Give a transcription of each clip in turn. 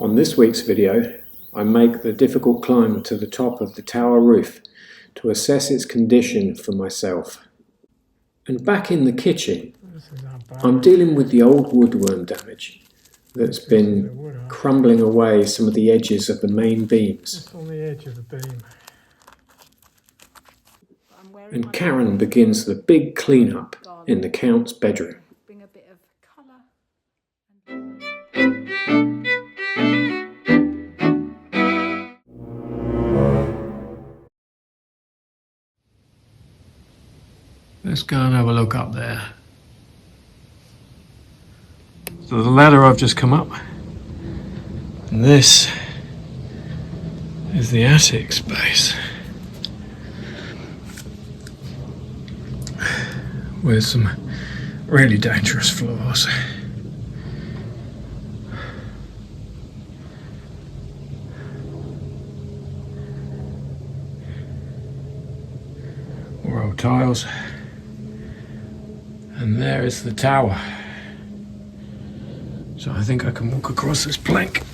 On this week's video, I make the difficult climb to the top of the tower roof to assess its condition for myself. And back in the kitchen, I'm dealing with the old woodworm damage that's been crumbling away some of the edges of the main beams. Just on the edge of the beam. And Karen begins the big clean-up in the Count's bedroom. Bring a bit of colour. Let's go and have a look up there. So the ladder I've just come up, and this is the attic space, with some really dangerous floors. More old tiles. And there is the tower. So I think I can walk across this plank.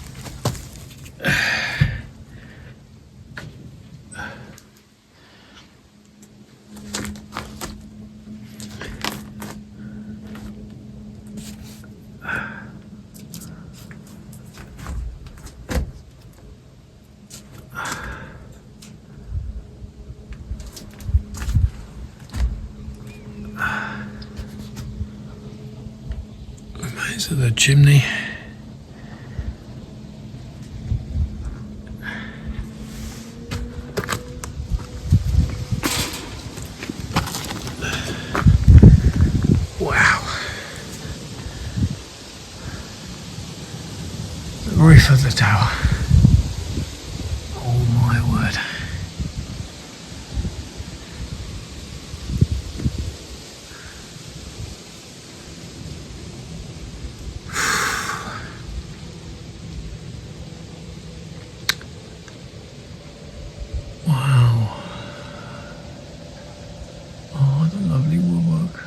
Remains of the chimney. Wow. The roof of the tower. Oh my word. Wow. Oh, the lovely woodwork.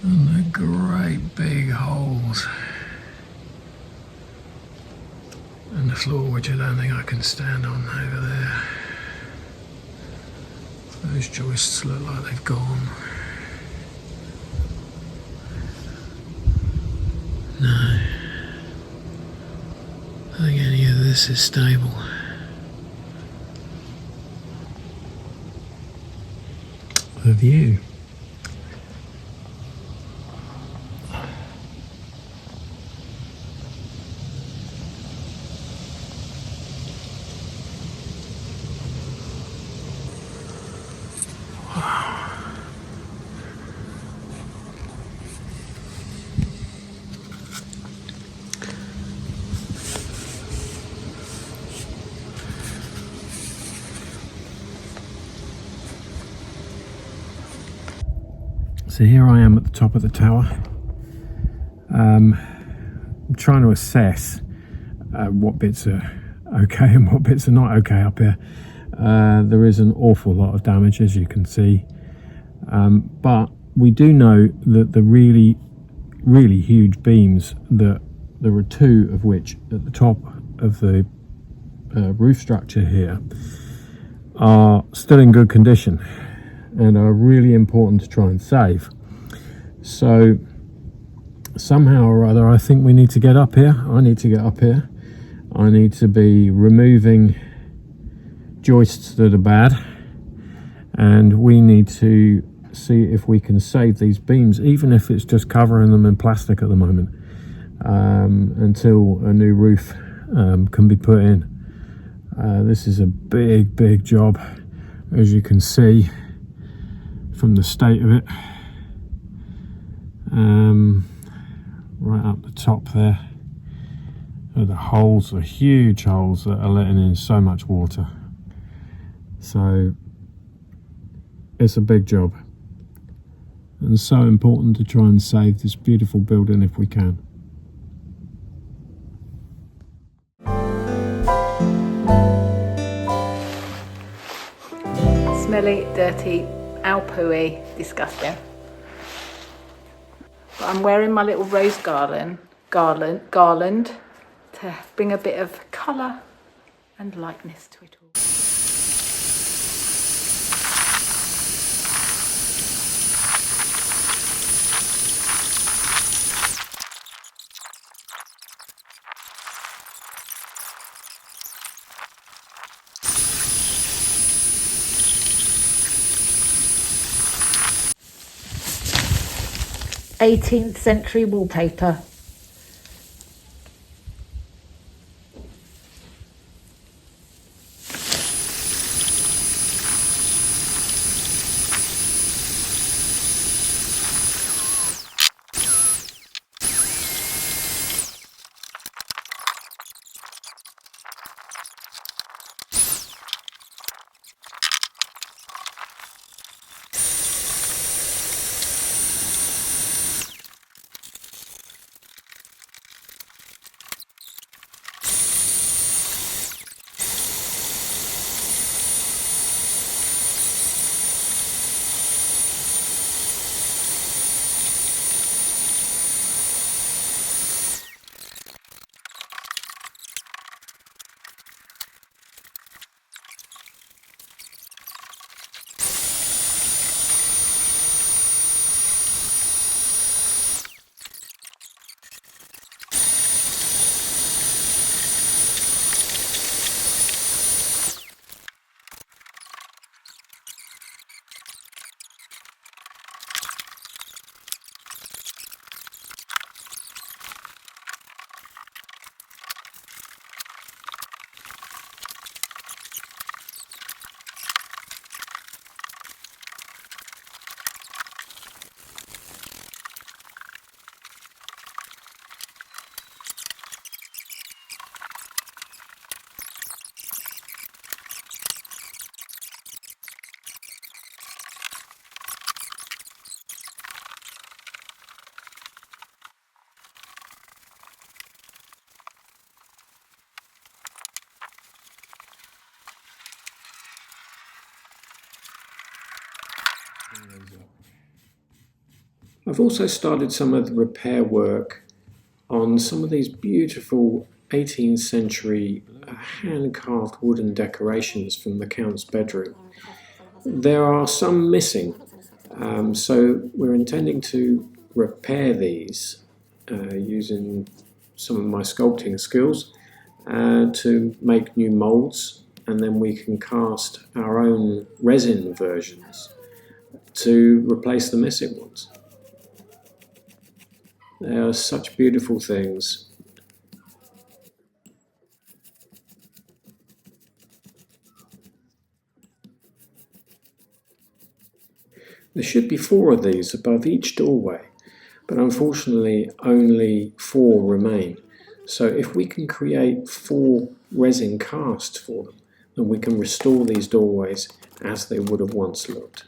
And the great big holes. And the floor, which I don't think I can stand on over there. Those joists look like they've gone. No. I don't think any of this is stable. The view. So here I am at the top of the tower. I'm trying to assess what bits are okay and what bits are not okay up here. There is an awful lot of damage, as you can see, but we do know that the really huge beams, that there are two of which at the top of the roof structure here, are still in good condition and are really important to try and save. So somehow or other, I think we need to get up here. I need to get up here. I need to be removing joists that are bad, and we need to see if we can save these beams, even if it's just covering them in plastic at the moment, until a new roof can be put in. This is a big job, as you can see from the state of it. Right up the top there are the holes, the huge holes that are letting in so much water. So it's a big job, and so important to try and save this beautiful building if we can. Smelly, dirty, owl pooey, disgusting. But I'm wearing my little rose garland garland to bring a bit of colour and lightness to it all. 18th century wallpaper. I've also started some of the repair work on some of these beautiful 18th century hand-carved wooden decorations from the Count's bedroom. There are some missing, so we're intending to repair these using some of my sculpting skills to make new moulds, and then we can cast our own resin versions to replace the missing ones. They are such beautiful things. There should be 4 of these above each doorway, but unfortunately only 4 remain. So if we can create 4 resin casts for them, then we can restore these doorways as they would have once looked.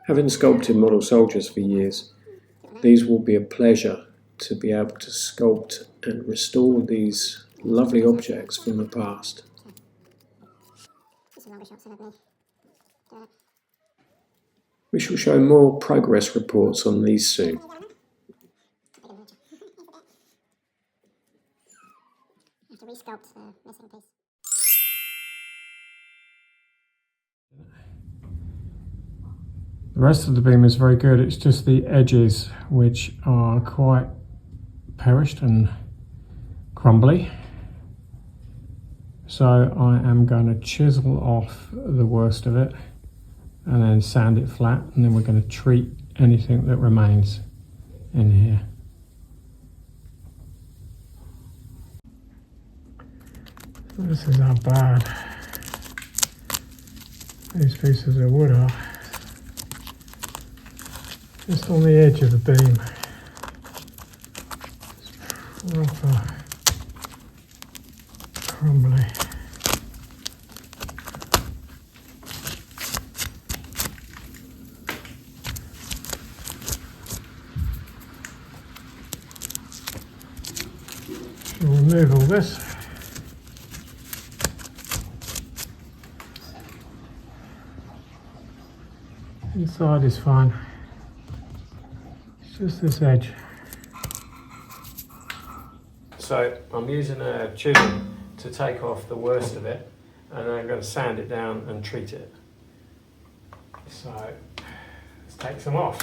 Having sculpted model soldiers for years, these will be a pleasure to be able to sculpt and restore these lovely objects from the past. We shall show more progress reports on these soon. The rest of the beam is very good, it's just the edges which are quite perished and crumbly. So I am going to chisel off the worst of it and then sand it flat, and then we're going to treat anything that remains in here. This is how bad these pieces of wood are. Just on the edge of the beam. It's proper crumbly. We'll remove all this. Inside is fine. It's just this edge. So I'm using a chisel to take off the worst of it, and then I'm going to sand it down and treat it. So let's take some off.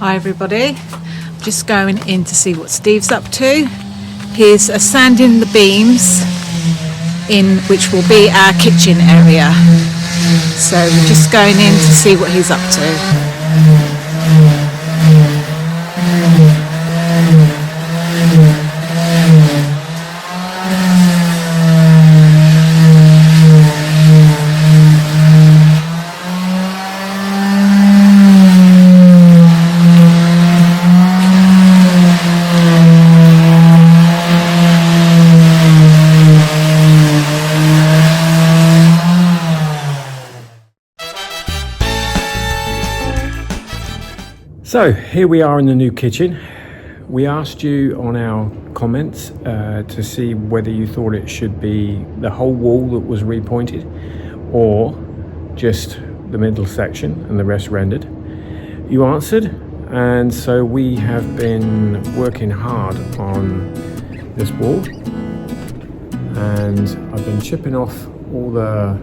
Hi everybody, I'm just going in to see what Steve's up to. He's sanding the beams in which will be our kitchen area. So we're just going in to see what he's up to. So here we are in the new kitchen. We asked you on our comments to see whether you thought it should be the whole wall that was repointed or just the middle section and the rest rendered. You answered, and so we have been working hard on this wall, and I've been chipping off all the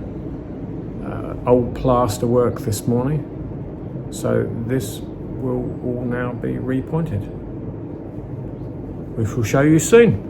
old plaster work this morning, so this will all now be repointed, which we'll show you soon.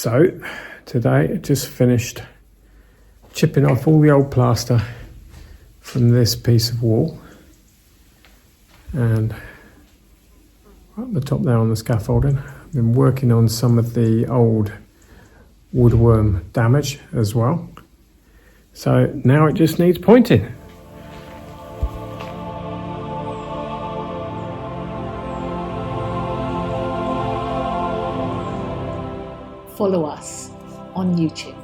So today I just finished chipping off all the old plaster from this piece of wall, and at the top there on the scaffolding I've been working on some of the old woodworm damage as well. So now it just needs pointing. Follow us on YouTube.